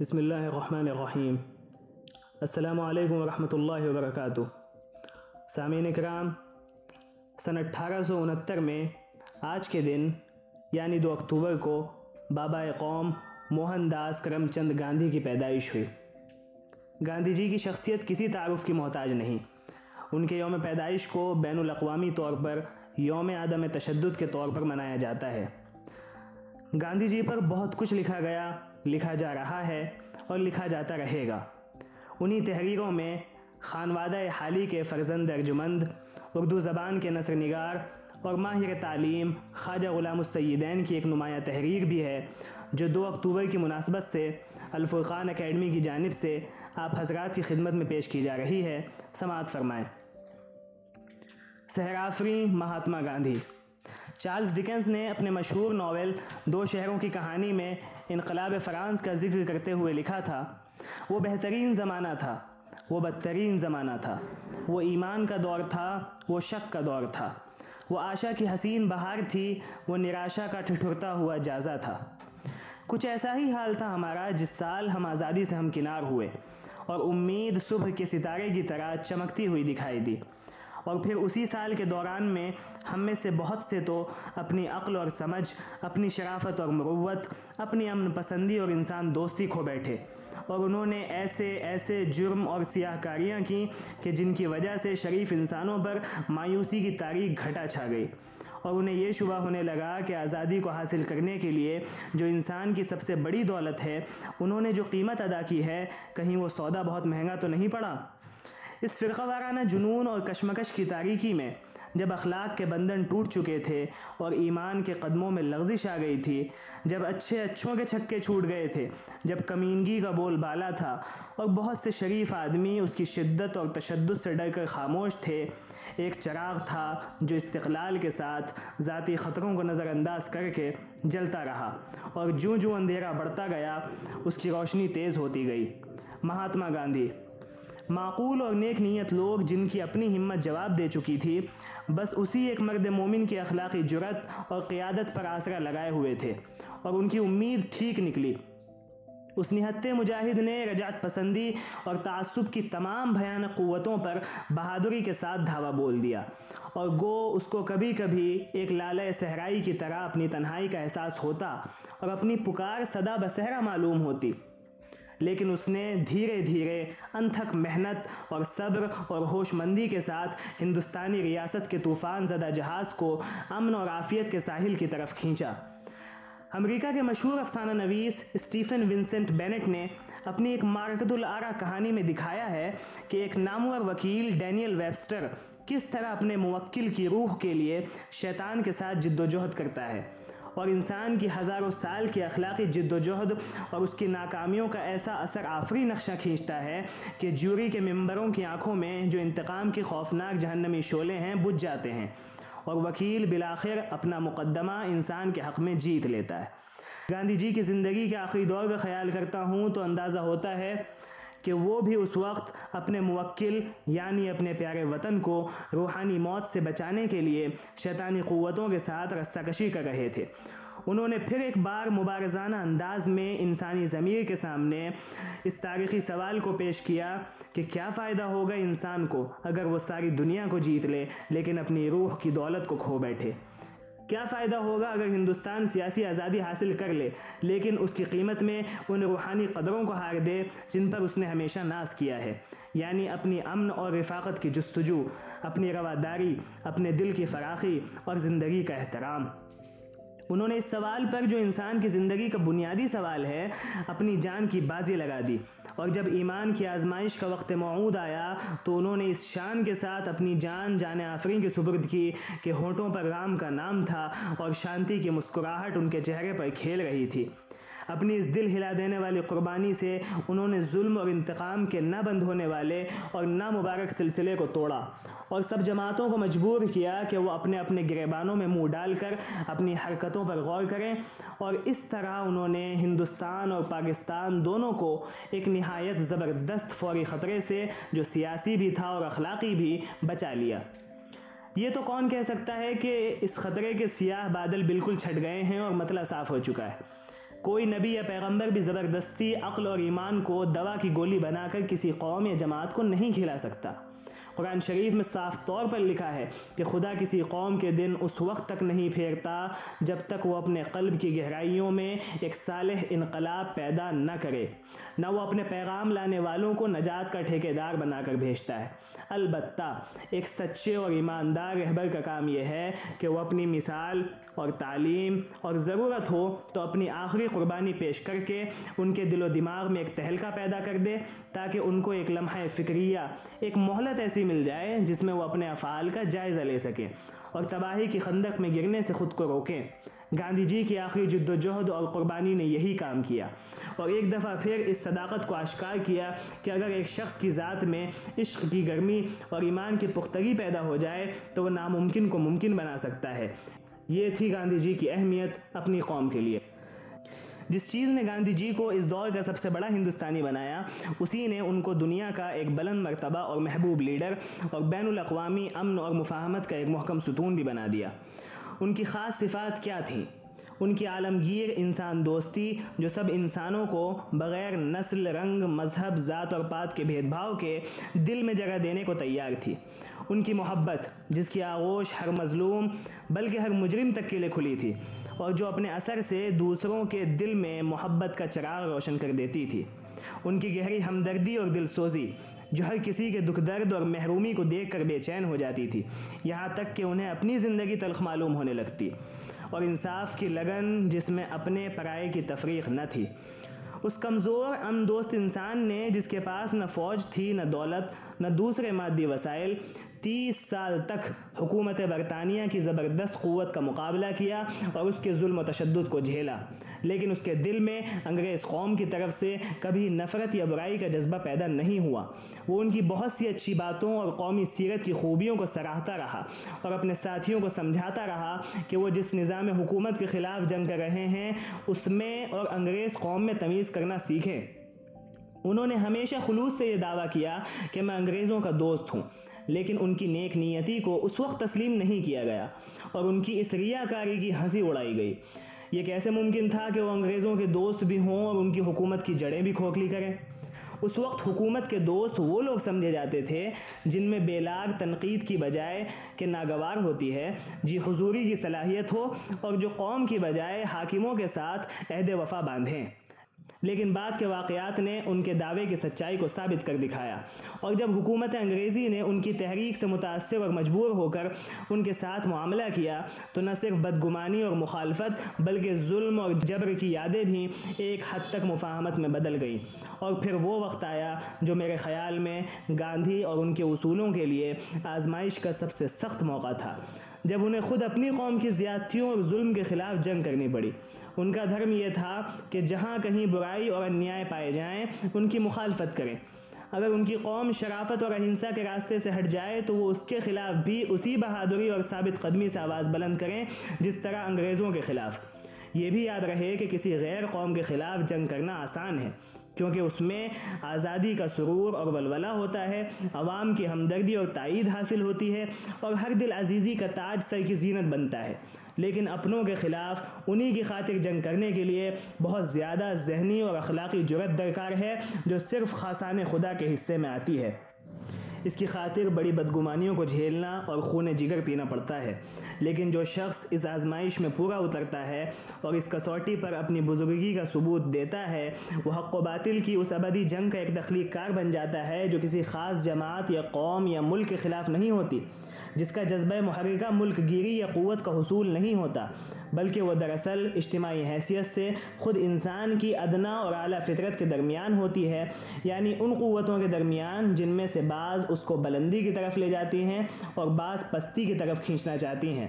بسم اللہ الرحمن الرحیم۔ السلام علیکم ورحمۃ اللہ وبرکاتہ۔ سامعین اکرام، سن 1869 میں آج کے دن یعنی 2 اکتوبر کو بابا قوم موہن داس کرم چند گاندھی کی پیدائش ہوئی۔ گاندھی جی کی شخصیت کسی تعارف کی محتاج نہیں۔ ان کے یوم پیدائش کو بین الاقوامی طور پر یوم عدم تشدد کے طور پر منایا جاتا ہے۔ گاندھی جی پر بہت کچھ لکھا گیا، لکھا جا رہا ہے اور لکھا جاتا رہے گا۔ انہی تحریروں میں خانوادہ حالی کے فرزند ارجمند، اردو زبان کے نثر نگار اور ماہر تعلیم خواجہ غلام السیدین کی ایک نمایاں تحریر بھی ہے، جو 2 اکتوبر کی مناسبت سے الفرقان اکیڈمی کی جانب سے آپ حضرات کی خدمت میں پیش کی جا رہی ہے۔ سماعت فرمائیں۔ سحرآفریں مہاتما گاندھی۔ چارلز ڈکنز نے اپنے مشہور ناول 2 شہروں کی کہانی میں انقلاب فرانس کا ذکر کرتے ہوئے لکھا تھا، وہ بہترین زمانہ تھا، وہ بدترین زمانہ تھا، وہ ایمان کا دور تھا، وہ شک کا دور تھا، وہ آشا کی حسین بہار تھی، وہ نراشا کا ٹھٹھرتا ہوا جازا تھا۔ کچھ ایسا ہی حال تھا ہمارا جس سال ہم آزادی سے ہمکنار ہوئے اور امید صبح کے ستارے کی طرح چمکتی ہوئی دکھائی دی، اور پھر اسی سال کے دوران میں ہم میں سے بہت سے تو اپنی عقل اور سمجھ، اپنی شرافت اور مروت، اپنی امن پسندی اور انسان دوستی کھو بیٹھے، اور انہوں نے ایسے جرم اور سیاہ کاریاں کیں کہ جن کی وجہ سے شریف انسانوں پر مایوسی کی تاریک گھٹا چھا گئی، اور انہیں یہ شبہ ہونے لگا کہ آزادی کو حاصل کرنے کے لیے جو انسان کی سب سے بڑی دولت ہے، انہوں نے جو قیمت ادا کی ہے، کہیں وہ سودا بہت مہنگا تو نہیں پڑا۔ اس فرقہ وارانہ جنون اور کشمکش کی تاریکی میں جب اخلاق کے بندھن ٹوٹ چکے تھے اور ایمان کے قدموں میں لغزش آ گئی تھی، جب اچھوں کے چھکے چھوٹ گئے تھے، جب کمینگی کا بول بالا تھا اور بہت سے شریف آدمی اس کی شدت اور تشدد سے ڈر کر خاموش تھے، ایک چراغ تھا جو استقلال کے ساتھ ذاتی خطروں کو نظر انداز کر کے جلتا رہا، اور جوں اندھیرا بڑھتا گیا اس کی روشنی تیز ہوتی گئی۔ مہاتما گاندھی۔ معقول اور نیک نیت لوگ جن کی اپنی ہمت جواب دے چکی تھی، بس اسی ایک مرد مومن کی اخلاقی جرأت اور قیادت پر آسرا لگائے ہوئے تھے، اور ان کی امید ٹھیک نکلی۔ اس نہتے مجاہد نے رجعت پسندی اور تعصب کی تمام بھیانک قوتوں پر بہادری کے ساتھ دھاوا بول دیا، اور گو اس کو کبھی کبھی ایک لالۂ صحرائی کی طرح اپنی تنہائی کا احساس ہوتا اور اپنی پکار صدا بصحرا معلوم ہوتی، لیکن اس نے دھیرے دھیرے انتھک محنت اور صبر اور ہوش مندی کے ساتھ ہندوستانی ریاست کے طوفان زدہ جہاز کو امن اور عافیت کے ساحل کی طرف کھینچا۔ امریکہ کے مشہور افسانہ نویس اسٹیفن ونسنٹ بینٹ نے اپنی ایک معرکۃ الآراء کہانی میں دکھایا ہے کہ ایک نامور وکیل ڈینیل ویبسٹر کس طرح اپنے موکل کی روح کے لیے شیطان کے ساتھ جد و جہد کرتا ہے، اور انسان کی ہزاروں سال کی اخلاقی جد و جہد اور اس کی ناکامیوں کا ایسا اثر آفری نقشہ کھینچتا ہے کہ جوری کے ممبروں کی آنکھوں میں جو انتقام کی خوفناک جہنمی شعلے ہیں بجھ جاتے ہیں، اور وکیل بالآخر اپنا مقدمہ انسان کے حق میں جیت لیتا ہے۔ گاندھی جی کی زندگی کے آخری دور کا خیال کرتا ہوں تو اندازہ ہوتا ہے کہ وہ بھی اس وقت اپنے موکل یعنی اپنے پیارے وطن کو روحانی موت سے بچانے کے لیے شیطانی قوتوں کے ساتھ رسہ کشی کر رہے تھے۔ انہوں نے پھر ایک بار مبارزانہ انداز میں انسانی ضمیر کے سامنے اس تاریخی سوال کو پیش کیا کہ کیا فائدہ ہوگا انسان کو اگر وہ ساری دنیا کو جیت لے لیکن اپنی روح کی دولت کو کھو بیٹھے؟ کیا فائدہ ہوگا اگر ہندوستان سیاسی آزادی حاصل کر لے لیکن اس کی قیمت میں ان روحانی قدروں کو ہار دے جن پر اس نے ہمیشہ ناز کیا ہے، یعنی اپنی امن اور رفاقت کی جستجو، اپنی رواداری، اپنے دل کی فراخی اور زندگی کا احترام؟ انہوں نے اس سوال پر جو انسان کی زندگی کا بنیادی سوال ہے اپنی جان کی بازی لگا دی، اور جب ایمان کی آزمائش کا وقت موعود آیا تو انہوں نے اس شان کے ساتھ اپنی جان آفرین کے سپرد کی کہ ہونٹوں پر رام کا نام تھا اور شانتی کی مسکراہٹ ان کے چہرے پر کھیل رہی تھی۔ اپنی اس دل ہلا دینے والی قربانی سے انہوں نے ظلم اور انتقام کے نہ بند ہونے والے اور نامبارک سلسلے کو توڑا، اور سب جماعتوں کو مجبور کیا کہ وہ اپنے اپنے گریبانوں میں منہ ڈال کر اپنی حرکتوں پر غور کریں، اور اس طرح انہوں نے ہندوستان اور پاکستان دونوں کو ایک نہایت زبردست فوری خطرے سے جو سیاسی بھی تھا اور اخلاقی بھی بچا لیا۔ یہ تو کون کہہ سکتا ہے کہ اس خطرے کے سیاہ بادل بالکل چھٹ گئے ہیں اور مطلع صاف ہو چکا ہے؟ کوئی نبی یا پیغمبر بھی زبردستی عقل اور ایمان کو دوا کی گولی بنا کر کسی قوم یا جماعت کو نہیں کھلا سکتا۔ قرآن شریف میں صاف طور پر لکھا ہے کہ خدا کسی قوم کے دن اس وقت تک نہیں پھیرتا جب تک وہ اپنے قلب کی گہرائیوں میں ایک صالح انقلاب پیدا نہ کرے، نہ وہ اپنے پیغام لانے والوں کو نجات کا ٹھیکیدار بنا کر بھیجتا ہے۔ البتہ ایک سچے اور ایماندار رہبر کا کام یہ ہے کہ وہ اپنی مثال اور تعلیم اور ضرورت ہو تو اپنی آخری قربانی پیش کر کے ان کے دل و دماغ میں ایک تہلکہ پیدا کر دے، تاکہ ان کو ایک لمحہ فکریہ، ایک مہلت ایسی مل جائے جس میں وہ اپنے افعال کا جائزہ لے سکیں اور تباہی کی خندق میں گرنے سے خود کو روکیں۔ گاندھی جی کی آخری جد و جہد اور قربانی نے یہی کام کیا، اور ایک دفعہ پھر اس صداقت کو آشکار کیا کہ اگر ایک شخص کی ذات میں عشق کی گرمی اور ایمان کی پختگی پیدا ہو جائے تو وہ ناممکن کو ممکن بنا سکتا ہے۔ یہ تھی گاندھی جی کی اہمیت اپنی قوم کے لیے۔ جس چیز نے گاندھی جی کو اس دور کا سب سے بڑا ہندوستانی بنایا، اسی نے ان کو دنیا کا ایک بلند مرتبہ اور محبوب لیڈر اور بین الاقوامی امن اور مفاہمت کا ایک محکم ستون بھی بنا دیا۔ ان کی خاص صفات کیا تھیں؟ ان کی عالمگیر انسان دوستی جو سب انسانوں کو بغیر نسل، رنگ، مذہب، ذات اور پات کے بھید بھاؤ کے دل میں جگہ دینے کو تیار تھی۔ ان کی محبت جس کی آغوش ہر مظلوم بلکہ ہر مجرم تک کے لیے کھلی تھی، اور جو اپنے اثر سے دوسروں کے دل میں محبت کا چراغ روشن کر دیتی تھی۔ ان کی گہری ہمدردی اور دل سوزی جو ہر کسی کے دکھ درد اور محرومی کو دیکھ کر بے چین ہو جاتی تھی، یہاں تک کہ انہیں اپنی زندگی تلخ معلوم ہونے لگتی، اور انصاف کی لگن جس میں اپنے پرائے کی تفریق نہ تھی۔ اس کمزور امن دوست انسان نے جس کے پاس نہ فوج تھی، نہ دولت، نہ دوسرے مادی وسائل، 30 سال تک حکومت برطانیہ کی زبردست قوت کا مقابلہ کیا اور اس کے ظلم و تشدد کو جھیلا، لیکن اس کے دل میں انگریز قوم کی طرف سے کبھی نفرت یا برائی کا جذبہ پیدا نہیں ہوا۔ وہ ان کی بہت سی اچھی باتوں اور قومی سیرت کی خوبیوں کو سراہتا رہا اور اپنے ساتھیوں کو سمجھاتا رہا کہ وہ جس نظام حکومت کے خلاف جنگ کر رہے ہیں اس میں اور انگریز قوم میں تمیز کرنا سیکھیں۔ انہوں نے ہمیشہ خلوص سے یہ دعویٰ کیا کہ میں انگریزوں کا دوست ہوں، لیکن ان کی نیک نیتی کو اس وقت تسلیم نہیں کیا گیا اور ان کی اس ریاکاری کی ہنسی اڑائی گئی۔ یہ کیسے ممکن تھا کہ وہ انگریزوں کے دوست بھی ہوں اور ان کی حکومت کی جڑیں بھی کھوکھلی کریں؟ اس وقت حکومت کے دوست وہ لوگ سمجھے جاتے تھے جن میں بے لاگ تنقید کی بجائے کہ ناگوار ہوتی ہے، جی حضوری کی صلاحیت ہو، اور جو قوم کی بجائے حاکموں کے ساتھ عہد وفا باندھیں۔ لیکن بعد کے واقعات نے ان کے دعوے کی سچائی کو ثابت کر دکھایا، اور جب حکومت انگریزی نے ان کی تحریک سے متاثر اور مجبور ہو کر ان کے ساتھ معاملہ کیا تو نہ صرف بدگمانی اور مخالفت بلکہ ظلم اور جبر کی یادیں بھی ایک حد تک مفاہمت میں بدل گئیں۔ اور پھر وہ وقت آیا جو میرے خیال میں گاندھی اور ان کے اصولوں کے لیے آزمائش کا سب سے سخت موقع تھا، جب انہیں خود اپنی قوم کی زیادتیوں اور ظلم کے خلاف جنگ کرنی پڑی۔ ان کا دھرم یہ تھا کہ جہاں کہیں برائی اور انیائے پائے جائیں ان کی مخالفت کریں۔ اگر ان کی قوم شرافت اور اہنسا کے راستے سے ہٹ جائے تو وہ اس کے خلاف بھی اسی بہادری اور ثابت قدمی سے آواز بلند کریں جس طرح انگریزوں کے خلاف۔ یہ بھی یاد رہے کہ کسی غیر قوم کے خلاف جنگ کرنا آسان ہے، کیونکہ اس میں آزادی کا سرور اور ولولہ ہوتا ہے، عوام کی ہمدردی اور تائید حاصل ہوتی ہے، اور ہر دل عزیزی کا تاج سر کی زینت بنتا ہے۔ لیکن اپنوں کے خلاف انہی کی خاطر جنگ کرنے کے لیے بہت زیادہ ذہنی اور اخلاقی جرأت درکار ہے جو صرف خاصان خدا کے حصے میں آتی ہے۔ اس کی خاطر بڑی بدگمانیوں کو جھیلنا اور خون جگر پینا پڑتا ہے، لیکن جو شخص اس آزمائش میں پورا اترتا ہے اور اس کسوٹی پر اپنی بزرگی کا ثبوت دیتا ہے، وہ حق و باطل کی اس ابدی جنگ کا ایک تخلیق کار بن جاتا ہے جو کسی خاص جماعت یا قوم یا ملک کے خلاف نہیں ہوتی، جس کا جذبہ محرکہ ملک گیری یا قوت کا حصول نہیں ہوتا، بلکہ وہ دراصل اجتماعی حیثیت سے خود انسان کی ادنا اور اعلیٰ فطرت کے درمیان ہوتی ہے، یعنی ان قوتوں کے درمیان جن میں سے بعض اس کو بلندی کی طرف لے جاتی ہیں اور بعض پستی کی طرف کھینچنا چاہتی ہیں۔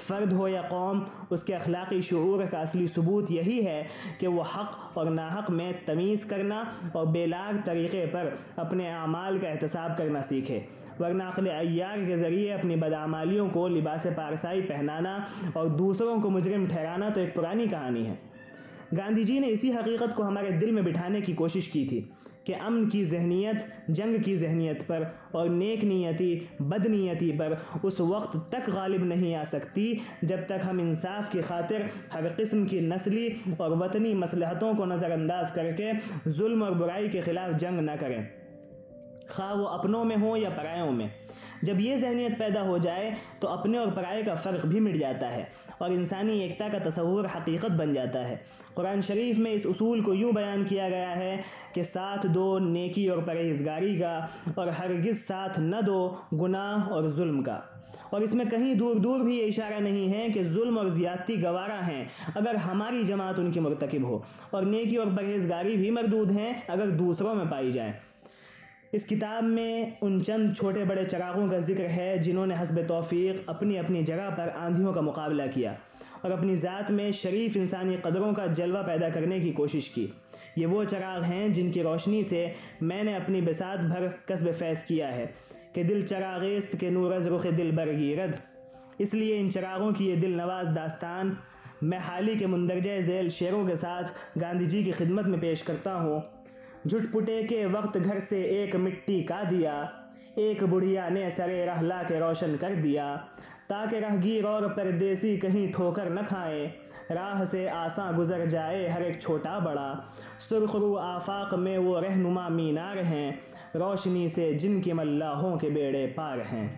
فرد ہو یا قوم، اس کے اخلاقی شعور کا اصلی ثبوت یہی ہے کہ وہ حق اور ناحق میں تمیز کرنا اور بے لاگ طریقے پر اپنے اعمال کا احتساب کرنا سیکھے، ورنہ عقل عیار کے ذریعے اپنی بدعمالیوں کو لباس پارسائی پہنانا اور دوسروں کو مجرم ٹھہرانا تو ایک پرانی کہانی ہے۔ گاندھی جی نے اسی حقیقت کو ہمارے دل میں بٹھانے کی کوشش کی تھی کہ امن کی ذہنیت جنگ کی ذہنیت پر اور نیک نیتی بد نیتی پر اس وقت تک غالب نہیں آ سکتی جب تک ہم انصاف کی خاطر ہر قسم کی نسلی اور وطنی مصلحتوں کو نظر انداز کر کے ظلم اور برائی کے خلاف جنگ نہ کریں، خواہ وہ اپنوں میں ہوں یا پرایوں میں۔ جب یہ ذہنیت پیدا ہو جائے تو اپنے اور پرائے کا فرق بھی مٹ جاتا ہے اور انسانی ایکتا کا تصور حقیقت بن جاتا ہے۔ قرآن شریف میں اس اصول کو یوں بیان کیا گیا ہے کہ ساتھ دو نیکی اور پرہیزگاری کا اور ہرگز ساتھ نہ دو گناہ اور ظلم کا۔ اور اس میں کہیں دور دور بھی یہ اشارہ نہیں ہے کہ ظلم اور زیادتی گوارا ہیں اگر ہماری جماعت ان کی مرتکب ہو، اور نیکی اور پرہیزگاری بھی مردود ہیں اگر دوسروں میں پائی جائے۔ اس کتاب میں ان چند چھوٹے بڑے چراغوں کا ذکر ہے جنہوں نے حسب توفیق اپنی اپنی جگہ پر آندھیوں کا مقابلہ کیا اور اپنی ذات میں شریف انسانی قدروں کا جلوہ پیدا کرنے کی کوشش کی۔ یہ وہ چراغ ہیں جن کی روشنی سے میں نے اپنی بساط بھر کسب فیض کیا ہے کہ دل چراغیست کے نور از رخ دل برگیرد۔ اس لیے ان چراغوں کی یہ دل نواز داستان میں حال ہی کے مندرجہ ذیل شعروں کے ساتھ گاندھی جی کی خدمت میں پیش کرتا ہوں۔ جھٹ پٹے کے وقت گھر سے ایک مٹی کا دیا، ایک بڑھیا نے سرے راہ لا کے روشن کر دیا، تاکہ راہگیر اور پردیسی کہیں ٹھوکر نہ کھائیں، راہ سے آساں گزر جائے ہر ایک چھوٹا بڑا، سرخ رو آفاق میں وہ رہنما مینار ہیں، روشنی سے جن کے ملاحوں کے بیڑے پار ہیں۔